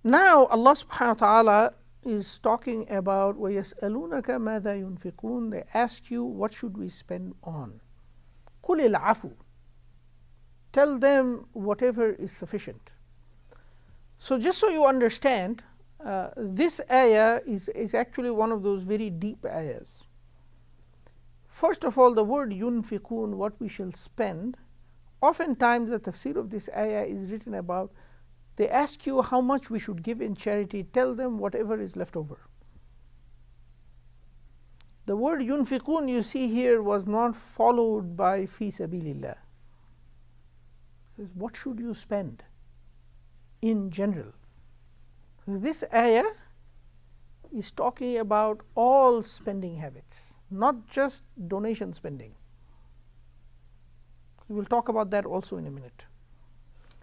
Now Allah subhanahu wa ta'ala is talking about وَيَسْأَلُونَكَ مَاذَا يُنْفِقُونَ. They ask you, what should we spend on? قُلِ الْعَفُوِ. Tell them whatever is sufficient. So just so you understand, this ayah is actually one of those very deep ayahs. First of all, the word yunfiqun, what we shall spend, oftentimes the tafsir of this ayah is written about, they ask you how much we should give in charity, tell them whatever is left over. The word yunfiqun you see here was not followed by fi sabilillah. It says, what should you spend in general? This ayah is talking about all spending habits, not just donation spending. We will talk about that also in a minute.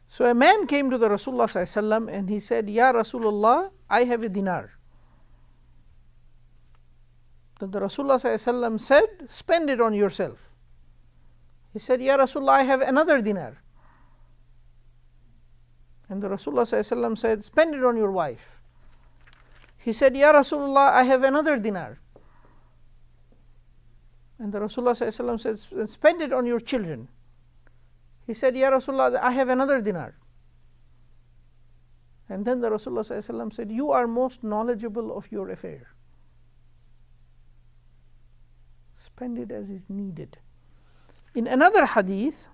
So a man came to the Rasulullah ﷺ and he said, Ya Rasulullah, I have a dinar. Then the Rasulullah ﷺ said, spend it on yourself. He said, Ya Rasulullah, I have another dinar. And the Rasulullah ﷺ said, spend it on your wife. He said, Ya Rasulullah, I have another dinar. And the Rasulullah ﷺ said, spend it on your children. He said, Ya Rasulullah, I have another dinar. And then the Rasulullah ﷺ said, you are most knowledgeable of your affair. Spend it as is needed. In another hadith,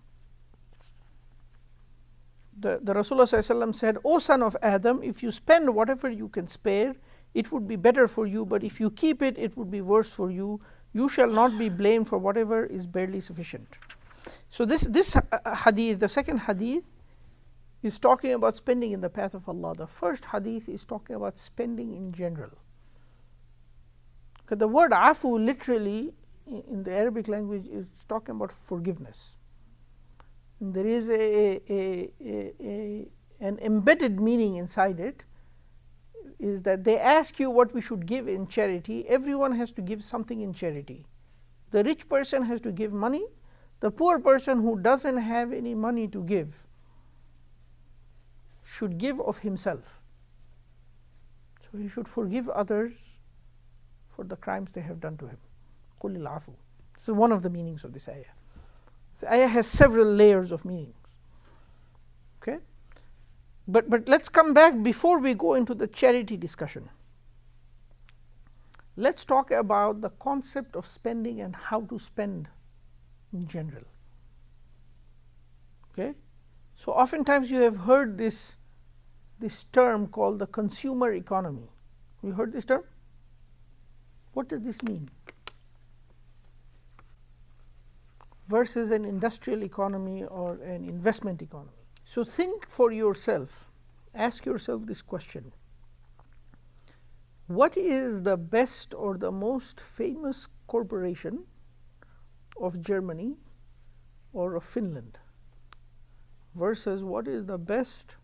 the Rasulullah ﷺ said, O son of Adam, if you spend whatever you can spare, it would be better for you, but if you keep it, it would be worse for you. You shall not be blamed for whatever is barely sufficient. So this hadith, the second hadith, is talking about spending in the path of Allah. The first hadith is talking about spending in general. Okay, the word afu literally in the Arabic language is talking about forgiveness. And there is an embedded meaning inside it, is that they ask you what we should give in charity. Everyone has to give something in charity. The rich person has to give money. The poor person who doesn't have any money to give should give of himself. So he should forgive others for the crimes they have done to him. قُلِ الْعَفُوِ. This is one of the meanings of this ayah. This ayah has several layers of meanings. Okay? But let's come back before we go into the charity discussion. Let's talk about the concept of spending and how to spend in general. Okay? So oftentimes you have heard this term called the consumer economy. Have you heard this term? What does this mean? Versus an industrial economy or an investment economy. So think for yourself, ask yourself this question. What is the best or the most famous corporation of Germany or of Finland versus what is the best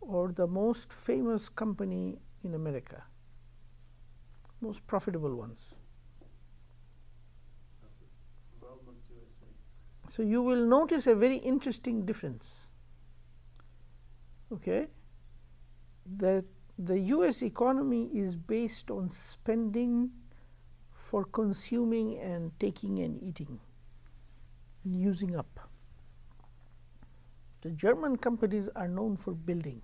or the most famous company in America, most profitable ones? So you will notice a very interesting difference. Okay, that the US economy is based on spending for consuming and taking and eating and using up. The German companies are known for building,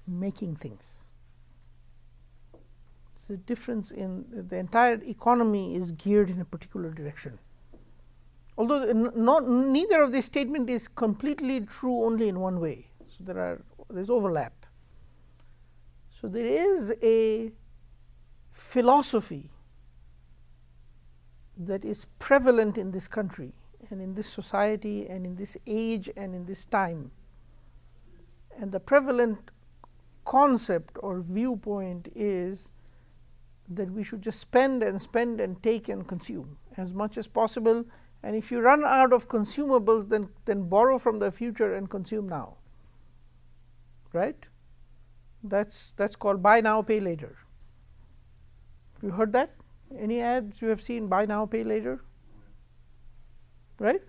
making things. The difference in the entire economy is geared in a particular direction. Although neither of these statements is completely true only in one way. So there's overlap. So there is a philosophy that is prevalent in this country and in this society and in this age and in this time. And the prevalent concept or viewpoint is that we should just spend and take and consume as much as possible. And if you run out of consumables, then borrow from the future and consume now. Right? That's called buy now, pay later. Have you heard that? Any ads you have seen, buy now, pay later? Right?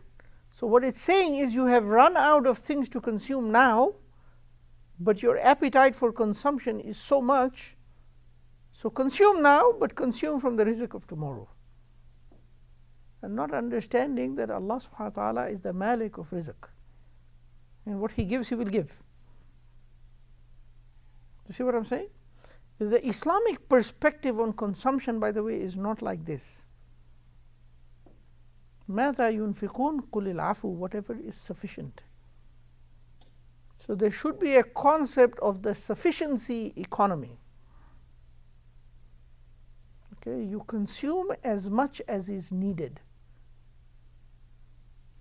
So what it's saying is you have run out of things to consume now, but your appetite for consumption is so much, so consume now, but consume from the rizq of tomorrow. And not understanding that Allah subhanahu wa ta'ala is the Malik of rizq. And what He gives, He will give. You see what I'm saying? The Islamic perspective on consumption, by the way, is not like this. مَاذَا يُنْفِقُونَ قُلِ الْعَفُوَ, whatever is sufficient. So there should be a concept of the sufficiency economy. Okay, you consume as much as is needed.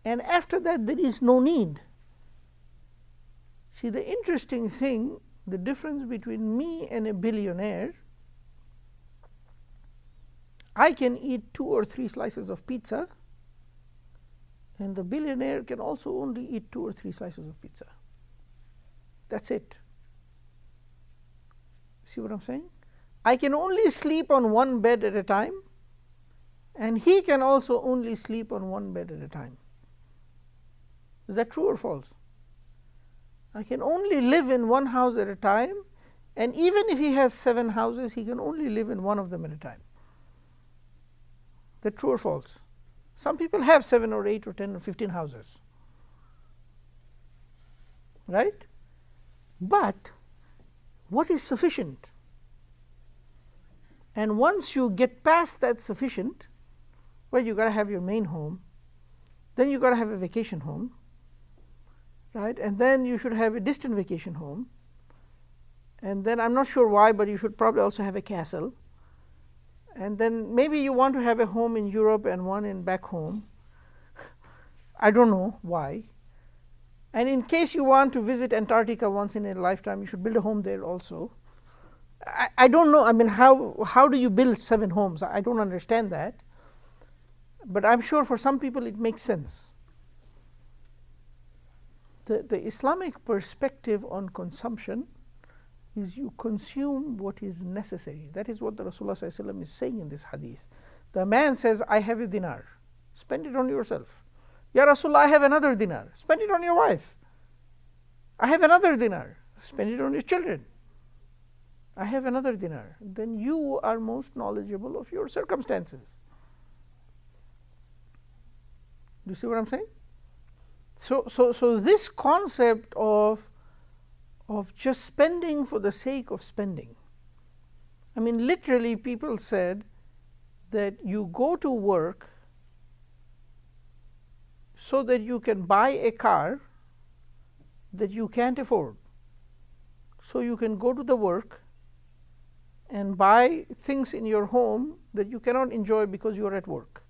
And after that, there is no need. See, the interesting thing, the difference between me and a billionaire, I can eat 2 or 3 slices of pizza, and the billionaire can also only eat 2 or 3 slices of pizza. That's it. See what I'm saying? I can only sleep on one bed at a time, and he can also only sleep on one bed at a time. Is that true or false? I can only live in one house at a time, and even if he has 7 houses, he can only live in one of them at a time. Is that true or false? Some people have 7 or 8 or 10 or 15 houses. Right? But what is sufficient? And once you get past that sufficient, well, you got to have your main home, then you got to have a vacation home, right? And then you should have a distant vacation home, and then I'm not sure why, but you should probably also have a castle, and then maybe you want to have a home in Europe and one in back home. I don't know why. And in case you want to visit Antarctica once in a lifetime, you should build a home there also. I don't know, I mean, how do you build 7 homes? I don't understand that. But I'm sure for some people it makes sense. The Islamic perspective on consumption is you consume what is necessary. That is what the Rasulullah is saying in this hadith. The man says, I have a dinar, spend it on yourself. Ya Rasulullah, I have another dinar, spend it on your wife. I have another dinar, spend it on your children. I have another dinar. Then you are most knowledgeable of your circumstances. Do you see what I'm saying? So this concept of just spending for the sake of spending. I mean, literally people said that you go to work so that you can buy a car that you can't afford. So you can go to the work and buy things in your home that you cannot enjoy because you are at work.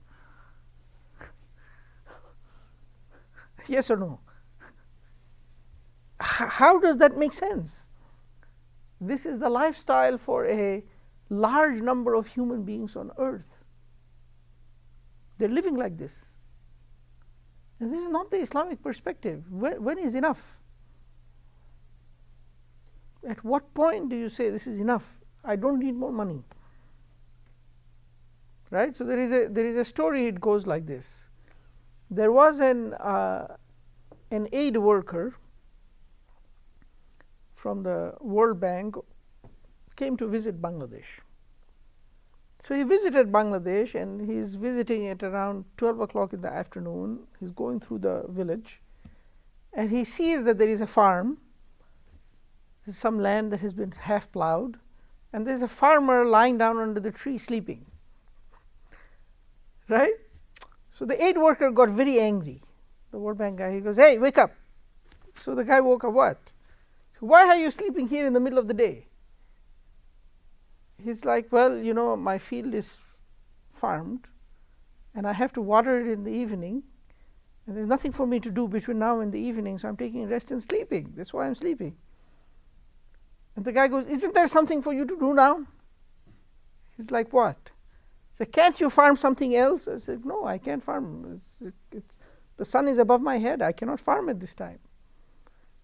Yes or no? How does that make sense? This is the lifestyle for a large number of human beings on earth. They're living like this. And this is not the Islamic perspective. When is enough? At what point do you say this is enough? I don't need more money. Right? So there is a story, it goes like this. There was an aid worker from the World Bank came to visit Bangladesh. So he visited Bangladesh, and he's visiting at around 12 o'clock in the afternoon. He's going through the village, and he sees that there is a farm. There's some land that has been half plowed, and there's a farmer lying down under the tree sleeping. Right? So the aid worker got very angry. The World Bank guy, he goes, hey, wake up. So the guy woke up, what? Why are you sleeping here in the middle of the day? He's like, well, you know, my field is farmed, and I have to water it in the evening, and there's nothing for me to do between now and the evening, so I'm taking rest and sleeping. That's why I'm sleeping. And the guy goes, isn't there something for you to do now? He's like, what? He said, can't you farm something else? I said, no, I can't farm. The sun is above my head. I cannot farm at this time.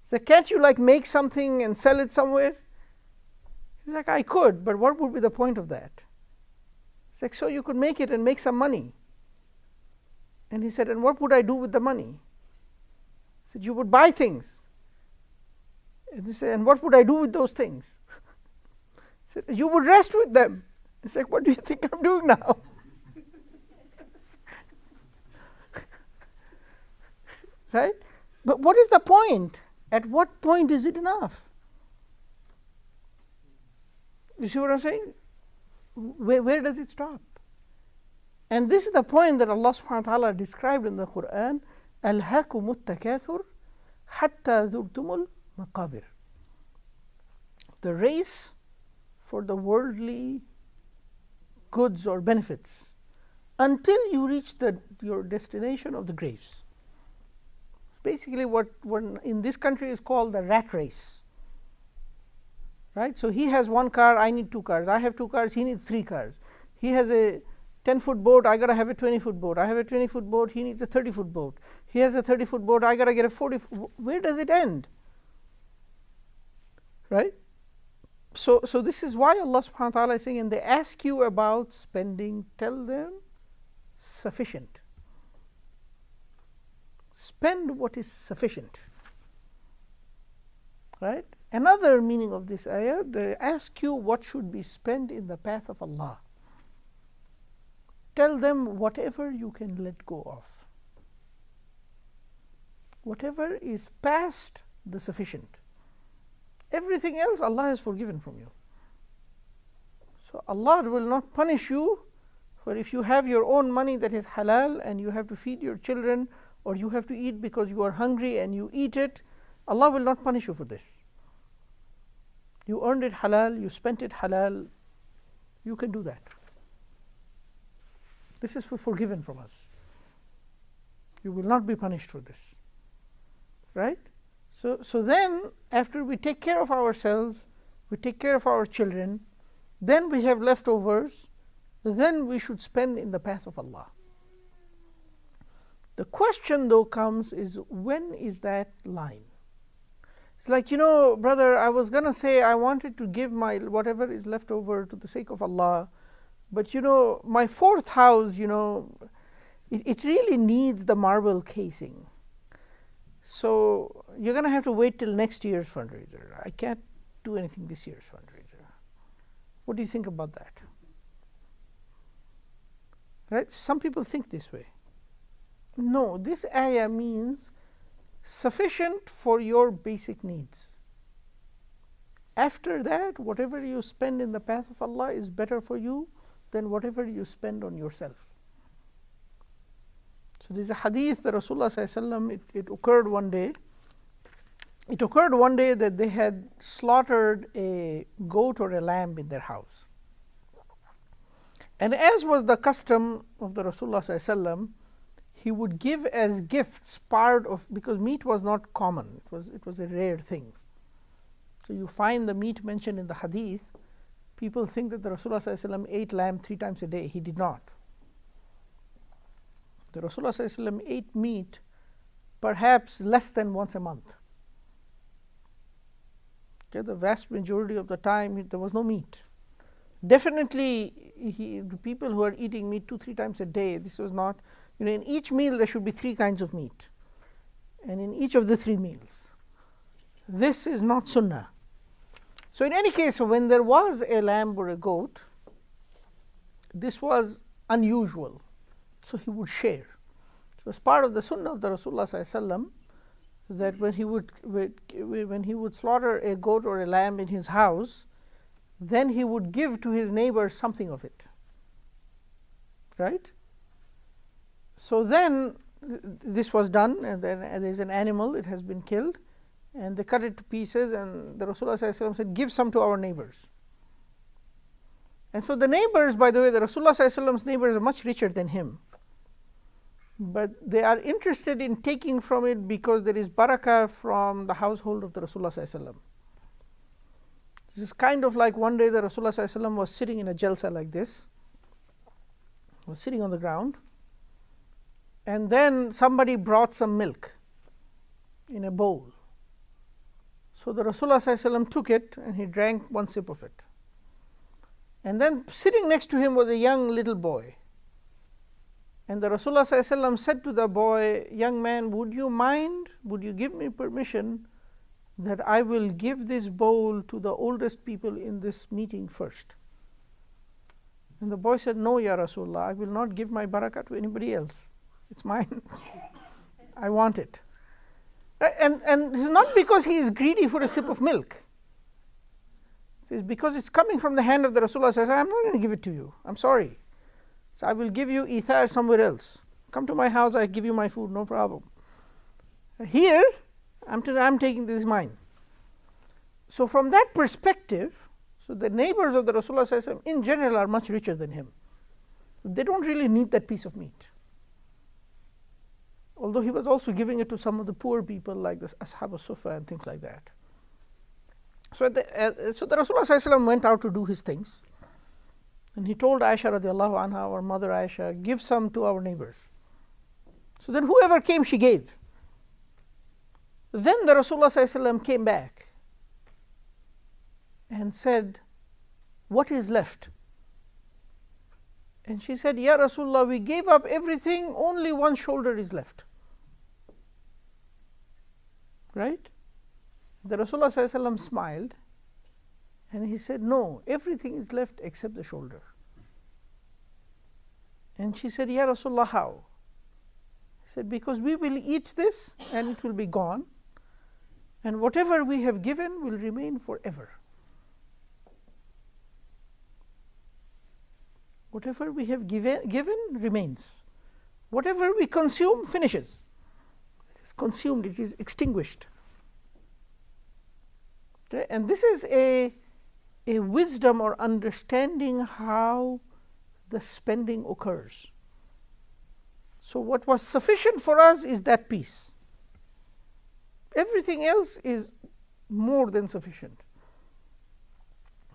He said, can't you like make something and sell it somewhere? He's like, I could, but what would be the point of that? He's like, so you could make it and make some money. And he said, and what would I do with the money? He said, you would buy things. And they say, and what would I do with those things? He said, you would rest with them. It's like, what do you think I'm doing now? Right? But what is the point? At what point is it enough? You see what I'm saying? Where does it stop? And this is the point that Allah subhanahu wa ta'ala described in the Quran, أَلْهَاكُمُ التَّكَاثُرُ حَتَّى ذُرْتُمُ الْمَقَابِرِ. The race for the worldly goods or benefits until you reach your destination of the graves. Basically what in this country is called the rat race. Right? So he has one car, I need two cars. I have two cars, he needs three cars. He has a 10-foot boat, I got to have a 20-foot boat. I have a 20-foot boat, he needs a 30-foot boat. He has a 30-foot boat, I got to get a 40. Where does it end? Right? So this is why Allah subhanahu wa ta'ala is saying, and they ask you about spending, tell them sufficient. Spend what is sufficient. Right? Another meaning of this ayah, they ask you what should be spent in the path of Allah. Tell them whatever you can let go of. Whatever is past the sufficient. Everything else Allah has forgiven from you. So Allah will not punish you for if you have your own money that is halal and you have to feed your children, or you have to eat because you are hungry and you eat it. Allah will not punish you for this. You earned it halal, you spent it halal, you can do that. This is forgiven from us. You will not be punished for this. Right? So then, after we take care of ourselves, we take care of our children, then we have leftovers, then we should spend in the path of Allah. The question though comes is, when is that line? It's like, brother, I was going to say I wanted to give my whatever is left over to the sake of Allah, but my fourth house, it really needs the marble casing. So you're going to have to wait till next year's fundraiser. I can't do anything this year's fundraiser. What do you think about that? Right? Some people think this way. No, this ayah means sufficient for your basic needs. After that, whatever you spend in the path of Allah is better for you than whatever you spend on yourself. So there is a hadith that Rasulullah ﷺ, it occurred one day. It occurred one day that they had slaughtered a goat or a lamb in their house. And as was the custom of the Rasulullah ﷺ, he would give as gifts part of, because meat was not common, it was a rare thing. So you find the meat mentioned in the hadith. People think that the Rasulullah ﷺ ate lamb 3 times a day. He did not. The Rasulullah ﷺ ate meat perhaps less than once a month. Okay, the vast majority of the time there was no meat. Definitely the people who are eating meat 2-3 times a day, this was not, in each meal there should be 3 kinds of meat, and in each of the 3 meals. This is not sunnah. So in any case, when there was a lamb or a goat, this was unusual, so he would share. So as part of the sunnah of the Rasulullah ﷺ, that when he would slaughter a goat or a lamb in his house, then he would give to his neighbors something of it. Right? So then this was done, and then there is an animal, it has been killed, and they cut it to pieces, and the Rasulullah ﷺ said, give some to our neighbors. And so the neighbors, by the way, the Rasulullah ﷺ's neighbors are much richer than him. But they are interested in taking from it because there is barakah from the household of the Rasulullah ﷺ. This is kind of like one day the Rasulullah ﷺ was sitting in a jalsa like this, was sitting on the ground, and then somebody brought some milk in a bowl. So the Rasulullah ﷺ took it and he drank one sip of it. And then sitting next to him was a young little boy. And the Rasulullah ﷺ said to the boy, young man, would you give me permission that I will give this bowl to the oldest people in this meeting first. And the boy said, no, Ya Rasulullah, I will not give my barakah to anybody else. It's mine. I want it. And this is not because he is greedy for a sip of milk. It's because it's coming from the hand of the Rasulullah. Says, I'm not going to give it to you. I'm sorry. So I will give you ithar somewhere else. Come to my house, I give you my food, no problem. Here, I'm taking this mine. So from that perspective, so the neighbors of the Rasulullah in general are much richer than him. They don't really need that piece of meat. Although he was also giving it to some of the poor people like the Ashab al-Sufa and things like that. So the Rasulullah went out to do his things. And he told Aisha radiallahu anha, our mother Aisha, give some to our neighbors. So then whoever came, she gave. Then the Rasulullah came back and said, what is left? And she said, Ya Rasulullah, we gave up everything, only one shoulder is left. Right? The Rasulullah smiled and he said, no, everything is left except the shoulder. And she said, Ya Rasulullah, how? He said, because we will eat this and it will be gone, and whatever we have given will remain forever. Whatever we have given remains. Whatever we consume finishes. It is consumed, it is extinguished. Okay? And this is a wisdom or understanding how the spending occurs. So what was sufficient for us is that piece. Everything else is more than sufficient.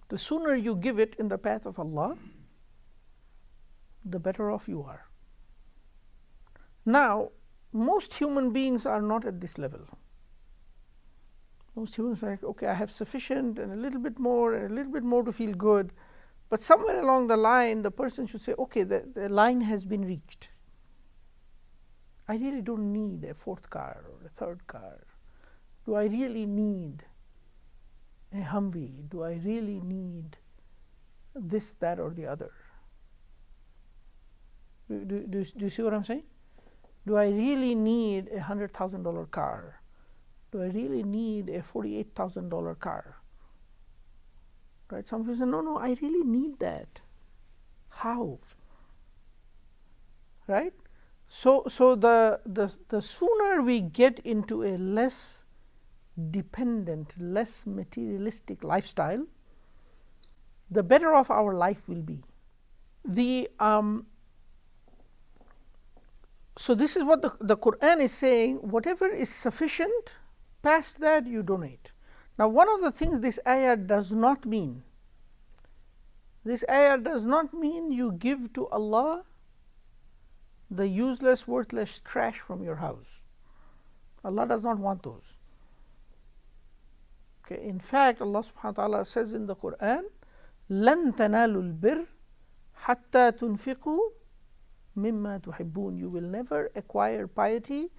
The sooner you give it in the path of Allah, the better off you are. Now, most human beings are not at this level. Most humans are like, okay, I have sufficient and a little bit more and a little bit more to feel good. But somewhere along the line, the person should say, okay, the line has been reached. I really don't need a fourth car or a third car. Do I really need a Humvee? Do I really need this, that, or the other? Do you see what I'm saying? Do I really need a $100,000 car? Do I really need a $48,000 car? Right? Some people say, no, I really need that. How? Right? So the sooner we get into a less dependent, less materialistic lifestyle, the better off our life will be. So this is what the Quran is saying, whatever is sufficient, past that you donate. Now one of the things this ayah does not mean, you give to Allah the useless, worthless trash from your house. Allah does not want those. Okay. In fact, Allah subhanahu wa ta'ala says in the Quran, لَن تَنَالُوا الْبِرَّ حَتَّى تُنْفِقُوا مِمَّا تُحِبُّونَ. You will never acquire piety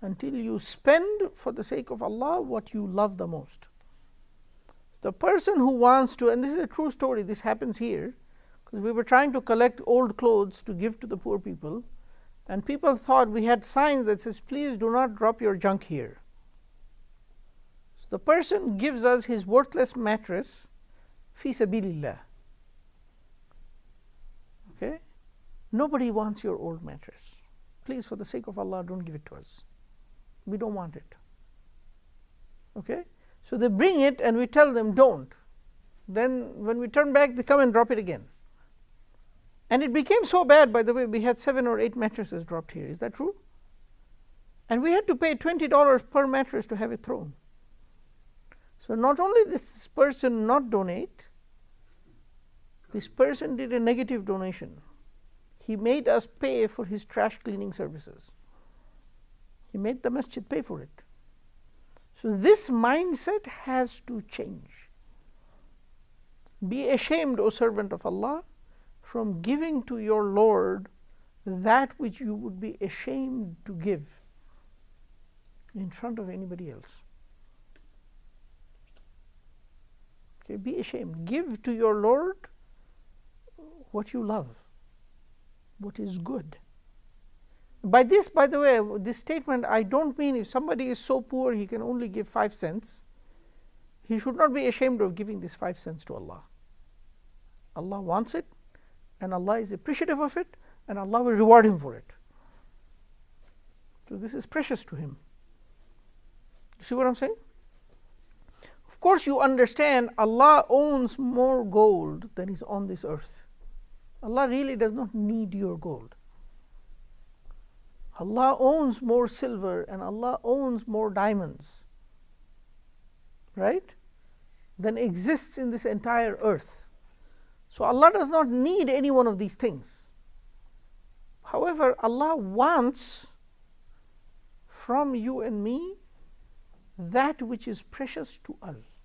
until you spend for the sake of Allah what you love the most. The person who wants to, and this is a true story, this happens here, because we were trying to collect old clothes to give to the poor people, and people thought we had signs that says, please do not drop your junk here. So the person gives us his worthless mattress, fi sabilillah. Okay? Nobody wants your old mattress. Please, for the sake of Allah, don't give it to us. We don't want it. Okay? So they bring it and we tell them, don't. Then when we turn back, they come and drop it again. And it became so bad, by the way, we had 7 or 8 mattresses dropped here. Is that true? And we had to pay $20 per mattress to have it thrown. So not only this person not donate, this person did a negative donation. He made us pay for his trash cleaning services. He made the masjid pay for it. So this mindset has to change. Be ashamed, O servant of Allah, from giving to your Lord that which you would be ashamed to give in front of anybody else. be ashamed. Give to your Lord what you love, what is good. By this, by the way, this statement, I don't mean if somebody is so poor he can only give 5 cents, he should not be ashamed of giving this 5 cents to Allah. Allah wants it, and Allah is appreciative of it, and Allah will reward him for it. So this is precious to him. You see what I'm saying? Of course, you understand Allah owns more gold than is on this earth. Allah really does not need your gold. Allah owns more silver and Allah owns more diamonds, right, than exists in this entire earth. So Allah does not need any one of these things. However, Allah wants from you and me that which is precious to us.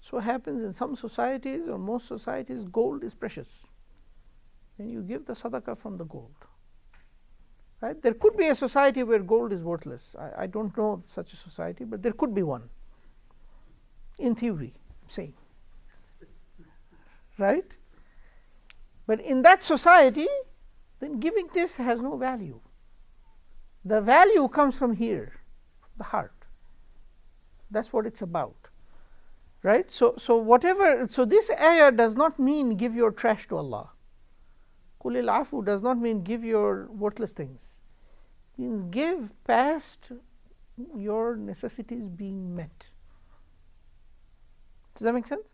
So happens in some societies or most societies, gold is precious. Then you give the sadaqah from the gold. Right? There could be a society where gold is worthless. I don't know of such a society, but there could be one. In theory, I'm saying. Right? But in that society, then giving this has no value. The value comes from here, the heart. That's what it's about. Right? So this ayah does not mean give your trash to Allah. Qulil afu does not mean give your worthless things. It means give past your necessities being met. Does that make sense?